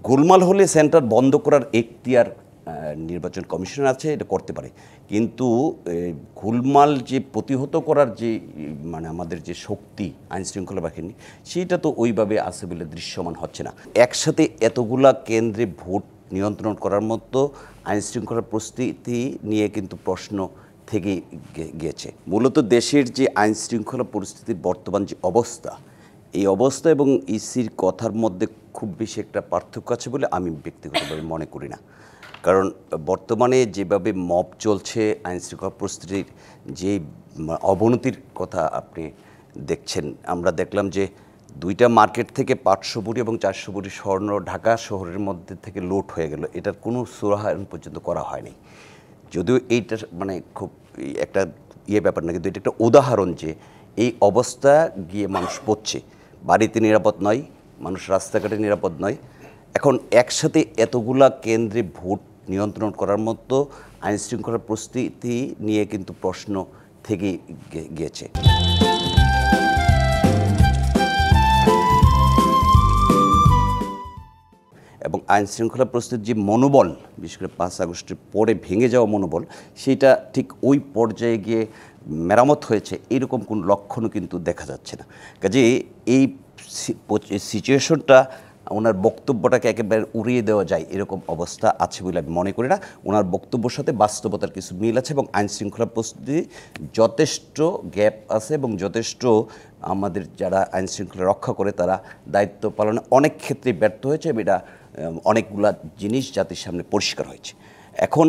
গোলমাল হলে সেন্টার বন্ধ করার এখতিয়ার নির্বাচন কমিশনের আছে, এটা করতে পারে। কিন্তু গোলমাল যে প্রতিহত করার যে আমাদের যে শক্তি আইনশৃঙ্খলা বাহিনী, সেইটা তো ওইভাবে আছে বলে দৃশ্যমান হচ্ছে না। একসাথে এতগুলা কেন্দ্রে ভোট নিয়ন্ত্রণ করার মতো আইনশৃঙ্খলা পরিস্থিতি নিয়ে কিন্তু প্রশ্ন থেকে গিয়েছে। মূলত দেশের যে আইনশৃঙ্খলা পরিস্থিতির বর্তমান যে অবস্থা, এই অবস্থা এবং ইসির কথার মধ্যে খুব বেশি একটা পার্থক্য আছে বলে আমি ব্যক্তিগতভাবে মনে করি না। কারণ বর্তমানে যেভাবে মব চলছে, আইনশৃঙ্খলা পরিস্থিতির যে অবনতির কথা আপনি দেখছেন, আমরা দেখলাম যে 2টা মার্কেট থেকে 500 ভরি এবং 400 ভরি স্বর্ণ ঢাকা শহরের মধ্যে থেকে লুট হয়ে গেল। এটার কোনো সুরাহা এখন পর্যন্ত করা হয়নি। যদিও এইটা খুব একটা ব্যাপার না, কিন্তু এটা একটা উদাহরণ যে এই অবস্থা গিয়ে মানুষ পড়ছে, বাড়িতে নিরাপদ নয়, মানুষ রাস্তাঘাটে নিরাপদ নয়। এখন একসাথে এতগুলা কেন্দ্রে ভোট নিয়ন্ত্রণ করার মতো আইনশৃঙ্খলা পরিস্থিতি নিয়ে কিন্তু প্রশ্ন থেকে গিয়েছে। এবং আইনশৃঙ্খলা পরিস্থিতির যে মনোবল, বিশেষ করে 5 আগস্টের পরে ভেঙে যাওয়া মনোবল, সেটা ঠিক ওই পর্যায়ে গিয়ে মেরামত হয়েছে এরকম কোনো লক্ষণও কিন্তু দেখা যাচ্ছে না। কাজে এই সিচুয়েশনটা, ওনার বক্তব্যটাকে একেবারে উড়িয়ে দেওয়া যায় এরকম অবস্থা আছে বলে আমি মনে করি না। ওনার বক্তব্যের সাথে বাস্তবতার কিছু মিল আছে এবং আইনশৃঙ্খলা পরিস্থিতি যথেষ্ট গ্যাপ আছে এবং যথেষ্ট আমাদের যারা আইনশৃঙ্খলা রক্ষা করে তারা দায়িত্ব পালনে অনেক ক্ষেত্রে ব্যর্থ হয়েছে। এটা অনেকগুলা জিনিস জাতির সামনে পরিষ্কার হয়েছে। এখন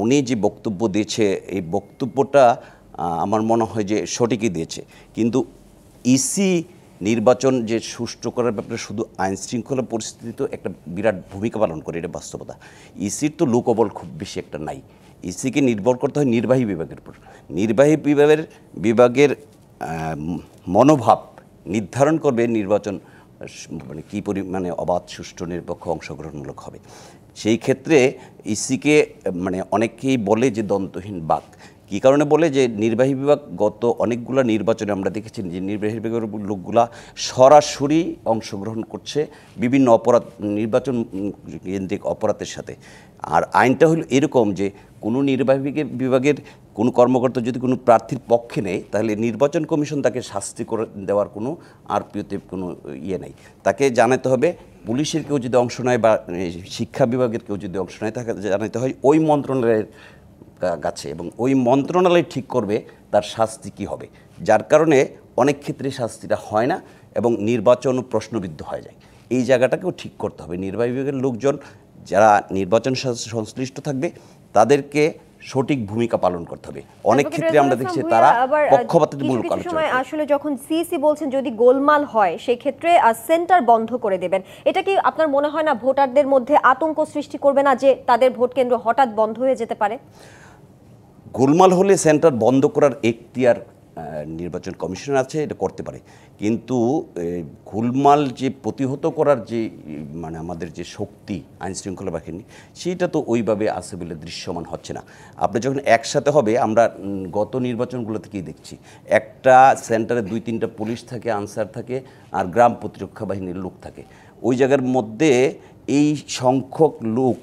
উনি যে বক্তব্য দিয়েছে, এই বক্তব্যটা আমার মনে হয় যে সঠিকই দিয়েছে, কিন্তু ইসি নির্বাচন যে সুষ্ঠু করার ব্যাপারে শুধু আইনশৃঙ্খলা পরিস্থিতি তো একটা বিরাট ভূমিকা পালন করে, এটা বাস্তবতা। ইসির তো লোকবল খুব বেশি একটা নাই। ইসিকে নির্ভর করতে হয় নির্বাহী বিভাগের উপর। নির্বাহী বিভাগের মনোভাব নির্ধারণ করবে নির্বাচন কী পরিমাণে অবাধ, সুষ্ঠু, নিরপেক্ষ, অংশগ্রহণমূলক হবে। সেই ক্ষেত্রে ইসিকে অনেকেই বলে যে দ্বন্দ্বহীন বাক। কী কারণে বলে? যে নির্বাহী বিভাগ গত অনেকগুলো নির্বাচনে আমরা দেখেছি যে নির্বাহী বিভাগের লোকগুলা সরাসরি অংশগ্রহণ করছে বিভিন্ন অপরাধ, নির্বাচন কেন্দ্রিক অপরাধের সাথে। আর আইনটা হলো এরকম যে কোনো নির্বাহী বিভাগের কোনো কর্মকর্তা যদি কোনো প্রার্থীর পক্ষে নেয়, তাহলে নির্বাচন কমিশন তাকে শাস্তি করে দেওয়ার কোনো আরপিওতে কোনো নেই। তাকে জানাতে হবে, পুলিশের কেউ যদি অংশ নেয় বা শিক্ষা বিভাগের কেউ যদি অংশ নেয়, তাকে জানাতে হয় ওই মন্ত্রণালয়ের কাছে, এবং ওই মন্ত্রণালয় ঠিক করবে তার শাস্তি কী হবে। যার কারণে অনেক ক্ষেত্রে শাস্তিটা হয় না এবং নির্বাচনও প্রশ্নবিদ্ধ হয়ে যায়। এই জায়গাটাকেও ঠিক করতে হবে। নির্বাহী বিভাগের লোকজন যারা নির্বাচন সংশ্লিষ্ট থাকবে, তাদেরকে সঠিক ভূমিকা পালন করতে হবে। অনেক ক্ষেত্রে আমরা দেখছি তারা পক্ষপাতিত্বমূলক আলোচনা। আসলে যখন সিইসি বলছেন যদি গোলমাল হয় সেই ক্ষেত্রে সেন্টার বন্ধ করে দেবেন, এটা কি আপনার মনে হয় না ভোটারদের মধ্যে আতঙ্ক সৃষ্টি করবে না যে তাদের ভোট কেন্দ্র হঠাৎ বন্ধ হয়ে যেতে পারে? গোলমাল হলে সেন্টার বন্ধ করার এখতিয়ার নির্বাচন কমিশনের আছে, এটা করতে পারে। কিন্তু গোলমাল যে প্রতিহত করার যে আমাদের যে শক্তি আইনশৃঙ্খলা বাহিনী, সেইটা তো ওইভাবে আছে বলে দৃশ্যমান হচ্ছে না। আপনি যখন একসাথে হবে, আমরা গত নির্বাচনগুলোতে কি দেখছি, একটা সেন্টারে 2-3টা পুলিশ থাকে, আনসার থাকে, আর গ্রাম প্রতিরক্ষা বাহিনীর লোক থাকে। ওই জায়গার মধ্যে এই সংখ্যক লোক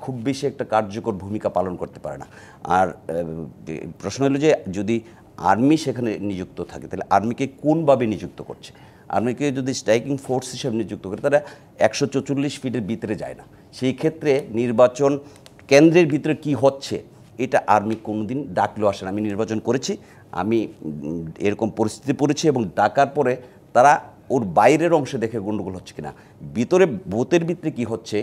খুব বেশি একটা কার্যকর ভূমিকা পালন করতে পারে না। আর প্রশ্ন হলো যে যদি আর্মি সেখানে নিযুক্ত থাকে, তাহলে আর্মিকে কোনভাবে নিযুক্ত করছে? আর্মিকে যদি স্ট্রাইকিং ফোর্স হিসেবে নিযুক্ত করে, তারা 144 ফিটের ভিতরে যায় না। সেই ক্ষেত্রে নির্বাচন কেন্দ্রের ভিতরে কি হচ্ছে এটা আর্মি কোনোদিন ডাকলেও আসে না। আমি নির্বাচন করেছি, আমি এরকম পরিস্থিতি পড়েছি, এবং ডাকার পরে তারা ওর বাইরের অংশে দেখে গণ্ডগোল হচ্ছে কিনা, ভিতরে বুথের ভিতরে কি হচ্ছে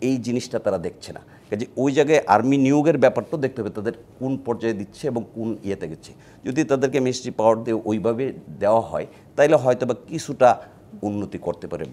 এই জিনিসটা তারা দেখছে না। কাজে ওই জায়গায় আর্মি নিয়োগের ব্যাপারটাও দেখতে হবে, তাদের কোন পর্যায়ে দিচ্ছে এবং কোন ইয়েতে গেছে। যদি তাদেরকে মিনিস্ট্রি পাওয়ার দিয়ে ওইভাবে দেওয়া হয়, তাহলে হয়তো বা কিছুটা উন্নতি করতে পারে।